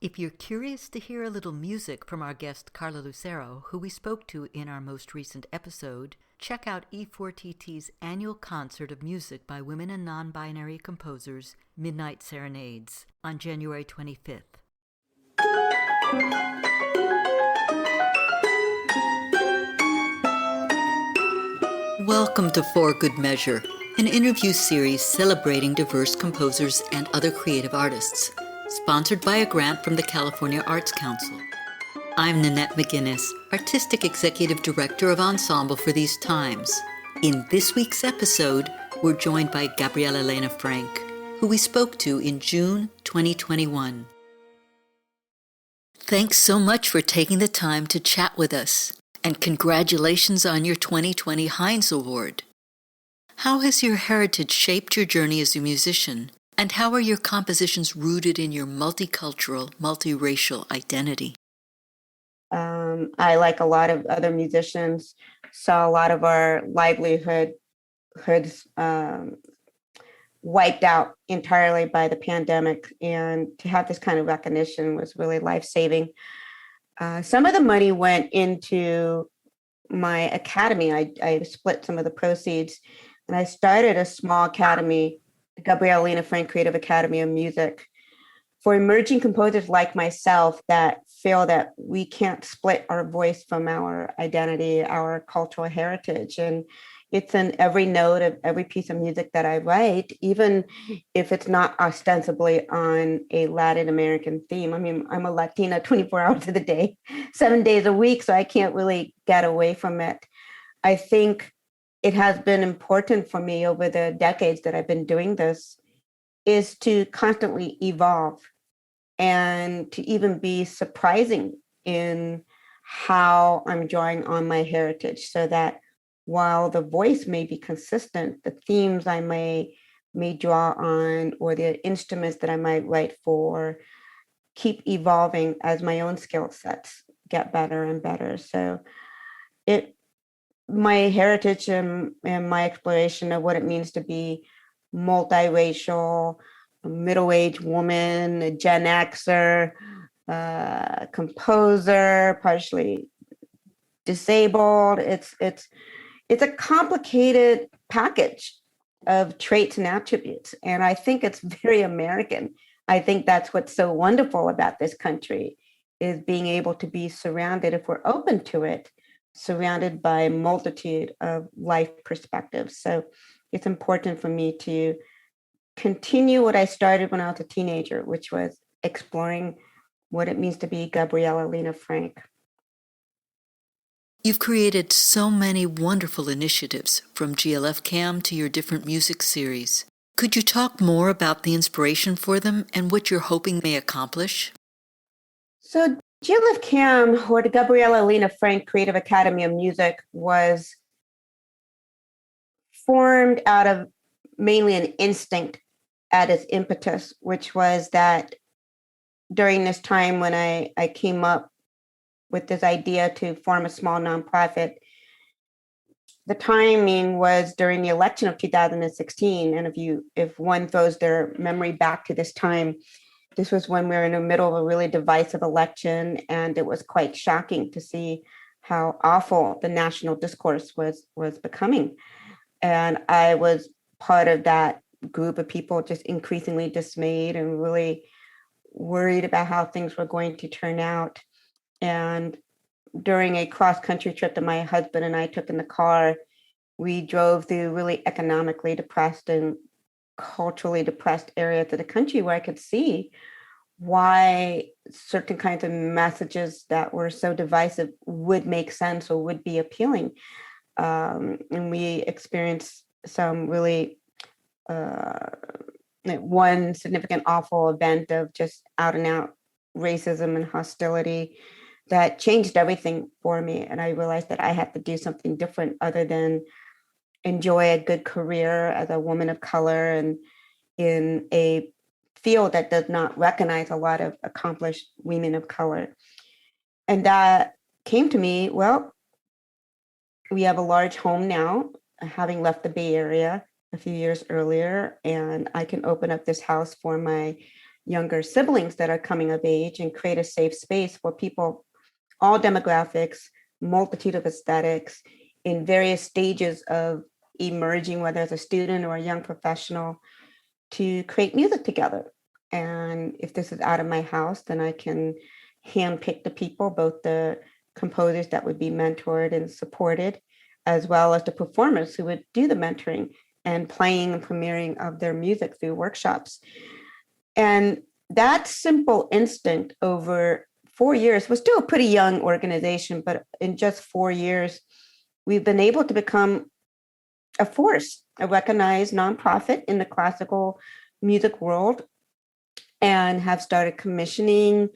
If you're curious to hear a little music from our guest Carla Lucero, who we spoke to in our most recent episode, check out E4TT's annual concert of music by women and non-binary composers, Midnight Serenades, on January 25th. Welcome to For Good Measure, an interview series celebrating diverse composers and other creative artists, sponsored by a grant from the California Arts Council. I'm Nanette McGuinness, Artistic Executive Director of Ensemble for these times. In this week's episode, we're joined by Gabriela Lena, who we spoke to in June 2021. Thanks so much for taking the time to chat with us, and congratulations on your 2020 Heinz Award. How has your heritage shaped your journey as a musician? And how are your compositions rooted in your multicultural, multiracial identity? I, like a lot of other musicians, saw a lot of our livelihoods wiped out entirely by the pandemic. And to have this kind of recognition was really life-saving. Some of the money went into my academy. I split some of the proceeds, and I started a small academy, the Gabriela Lena Creative Academy of Music, for emerging composers like myself that feel that we can't split our voice from our identity, our cultural heritage. And it's in every note of every piece of music that I write, even if it's not ostensibly on a Latin American theme. I mean, I'm a Latina 24 hours of the day, 7 days a week, so I can't really get away from it. I think it has been important for me over the decades that I've been doing this is to constantly evolve and to even be surprising in how I'm drawing on my heritage, so that while the voice may be consistent, the themes I may draw on or the instruments that I might write for keep evolving as my own skill sets get better and better. So my heritage and my exploration of what it means to be multiracial, a middle-aged woman, a Gen Xer, composer, partially disabled. It's a complicated package of traits and attributes, and I think it's very American. I think that's what's so wonderful about this country, is being able to be surrounded, if we're open to it, surrounded by a multitude of life perspectives. So it's important for me to continue what I started when I was a teenager, which was exploring what it means to be Gabriela Lena. You've created so many wonderful initiatives, from GLF Cam to your different music series. Could you talk more about the inspiration for them and what you're hoping may accomplish? So GLF Cam, or the Gabriela Lena Creative Academy of Music, was formed out of mainly an instinct at its impetus, which was that during this time when I came up with this idea to form a small nonprofit, the timing was during the election of 2016. And if one throws their memory back to this time, this was when we were in the middle of a really divisive election, and it was quite shocking to see how awful the national discourse was becoming. And I was part of that group of people, just increasingly dismayed and really worried about how things were going to turn out. And during a cross-country trip that my husband and I took in the car, we drove through really economically depressed and culturally depressed areas of the country where I could see why certain kinds of messages that were so divisive would make sense or would be appealing. And we experienced some really one significant awful event of just out and out racism and hostility that changed everything for me. And I realized that I had to do something different other than enjoy a good career as a woman of color and in a field that does not recognize a lot of accomplished women of color. And that came to me, well, we have a large home now, having left the Bay Area a few years earlier, and I can open up this house for my younger siblings that are coming of age and create a safe space for people, all demographics, multitude of aesthetics, in various stages of emerging, whether as a student or a young professional, to create music together. And if this is out of my house, then I can handpick the people, both the composers that would be mentored and supported, as well as the performers who would do the mentoring and playing and premiering of their music through workshops. And that simple instinct over 4 years, was still a pretty young organization, but in just 4 years, we've been able to become a force, a recognized nonprofit in the classical music world, and have started commissioning,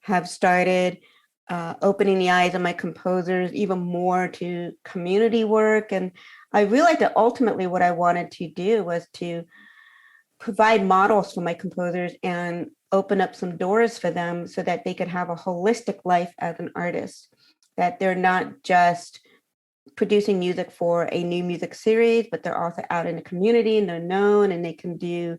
have started opening the eyes of my composers even more to community work. And I realized that ultimately what I wanted to do was to provide models for my composers and open up some doors for them so that they could have a holistic life as an artist, that they're not just producing music for a new music series, but they're also out in the community and they're known and they can do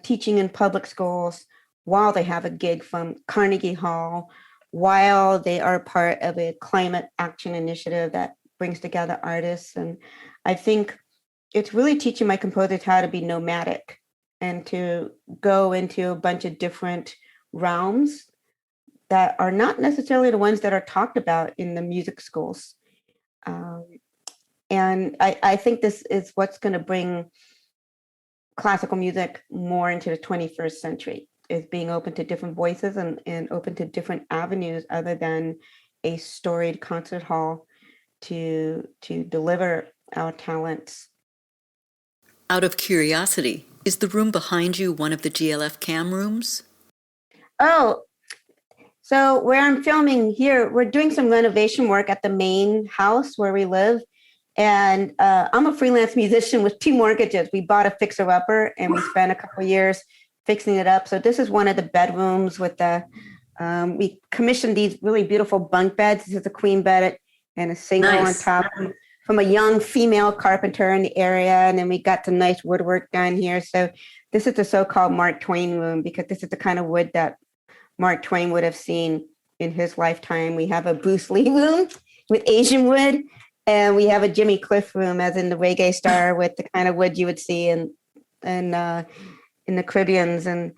teaching in public schools while they have a gig from Carnegie Hall, while they are part of a climate action initiative that brings together artists. And I think it's really teaching my composers how to be nomadic and to go into a bunch of different realms that are not necessarily the ones that are talked about in the music schools. And I think this is what's going to bring classical music more into the 21st century, is being open to different voices and open to different avenues other than a storied concert hall to deliver our talents. Out of curiosity, is the room behind you one of the GLF cam rooms? Oh, so where I'm filming here, we're doing some renovation work at the main house where we live. And I'm a freelance musician with 2 mortgages. We bought a fixer-upper and we spent a couple of years fixing it up. So this is one of the bedrooms with the, we commissioned these really beautiful bunk beds. This is a queen bed and a single on top from a young female carpenter in the area. And then we got some nice woodwork done here. So this is the so-called Mark Twain room, because this is the kind of wood that Mark Twain would have seen in his lifetime. We have a Bruce Lee room with Asian wood, and we have a Jimmy Cliff room, as in the reggae star, with the kind of wood you would see in the Caribbeans. And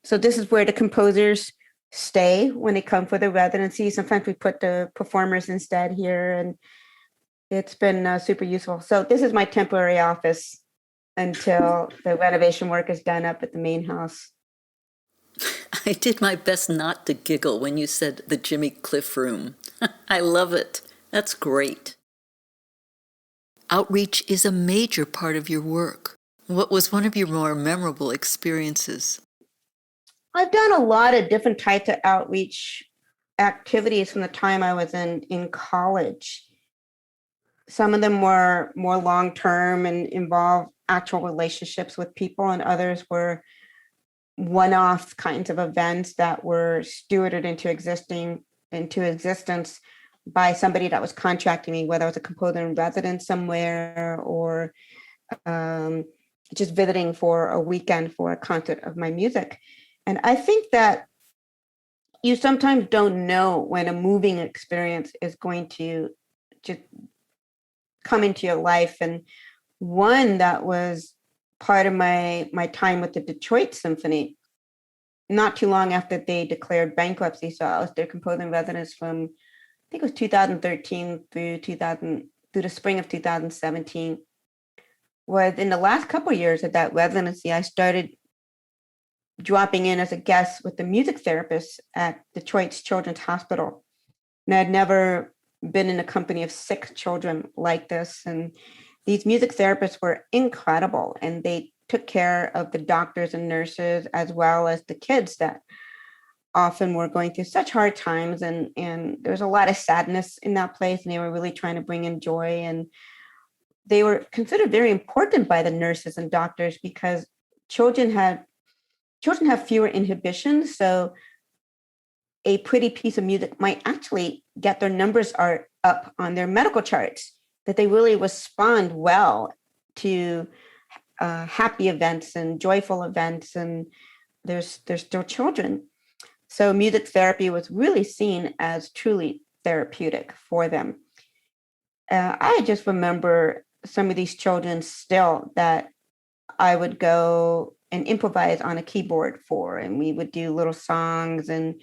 so this is where the composers stay when they come for the residency. Sometimes we put the performers instead here, and it's been super useful. So this is my temporary office until the renovation work is done up at the main house. I did my best not to giggle when you said the Jimmy Cliff room. I love it. That's great. Outreach is a major part of your work. What was one of your more memorable experiences? I've done a lot of different types of outreach activities from the time I was in college. Some of them were more long-term and involve actual relationships with people, and others were one-off kinds of events that were stewarded into existence by somebody that was contracting me, whether I was a composer in residence somewhere or just visiting for a weekend for a concert of my music. And I think that you sometimes don't know when a moving experience is going to just come into your life. And one that was part of my time with the Detroit Symphony, not too long after they declared bankruptcy. So I was their composer in residence from, I think it was 2013 through the spring of 2017. Was in the last couple of years of that residency, I started dropping in as a guest with the music therapist at Detroit's Children's Hospital. And I'd never been in a company of 6 children like this. And these music therapists were incredible. And they took care of the doctors and nurses, as well as the kids that often were going through such hard times. And there was a lot of sadness in that place. And they were really trying to bring in joy. And they were considered very important by the nurses and doctors because children have fewer inhibitions. So a pretty piece of music might actually get their numbers up on their medical charts, that they really respond well to happy events and joyful events. And they're still children. So music therapy was really seen as truly therapeutic for them. I just remember some of these children still that I would go and improvise on a keyboard for, and we would do little songs and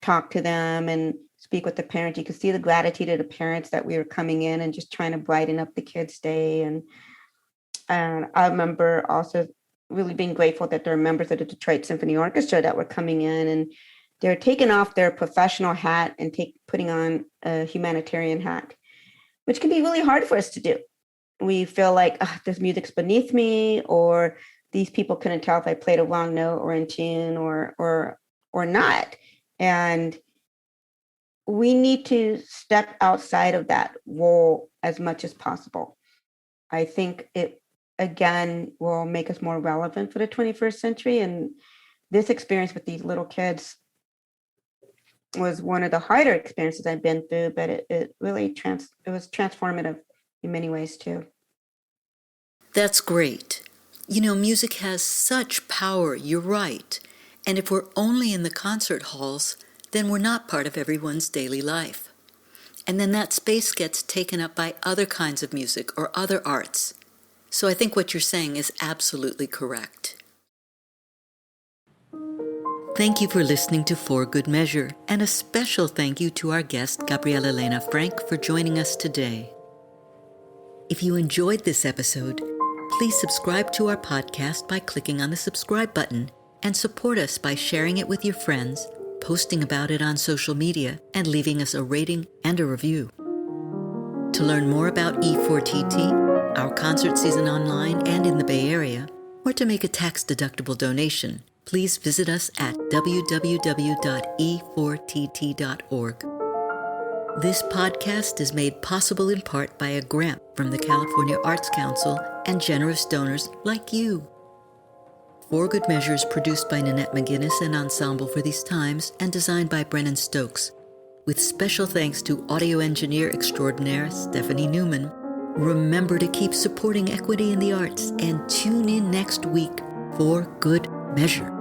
talk to them and speak with the parents. You could see the gratitude of the parents that we were coming in and just trying to brighten up the kids' day. And I remember also really being grateful that there are members of the Detroit Symphony Orchestra that were coming in, and they're taking off their professional hat and putting on a humanitarian hat, which can be really hard for us to do. We feel like this music's beneath me, or these people couldn't tell if I played a wrong note or in tune or not. And we need to step outside of that role as much as possible. I think it, again, will make us more relevant for the 21st century. And this experience with these little kids was one of the harder experiences I've been through, but it really it was transformative in many ways too. That's great. You know, music has such power, you're right. And if we're only in the concert halls, then we're not part of everyone's daily life. And then that space gets taken up by other kinds of music or other arts. So I think what you're saying is absolutely correct. Thank you for listening to For Good Measure, and a special thank you to our guest, Gabriela Lena for joining us today. If you enjoyed this episode, please subscribe to our podcast by clicking on the subscribe button and support us by sharing it with your friends, posting about it on social media, and leaving us a rating and a review. To learn more about E4TT, our concert season online and in the Bay Area, or to make a tax-deductible donation, please visit us at www.e4tt.org. This podcast is made possible in part by a grant from the California Arts Council and generous donors like you. For Good Measure is produced by Nanette McGuinness and Ensemble for These Times and designed by Brennan Stokes, with special thanks to audio engineer extraordinaire Stephanie Neumann. Remember to keep supporting equity in the arts and tune in next week for Good Measure.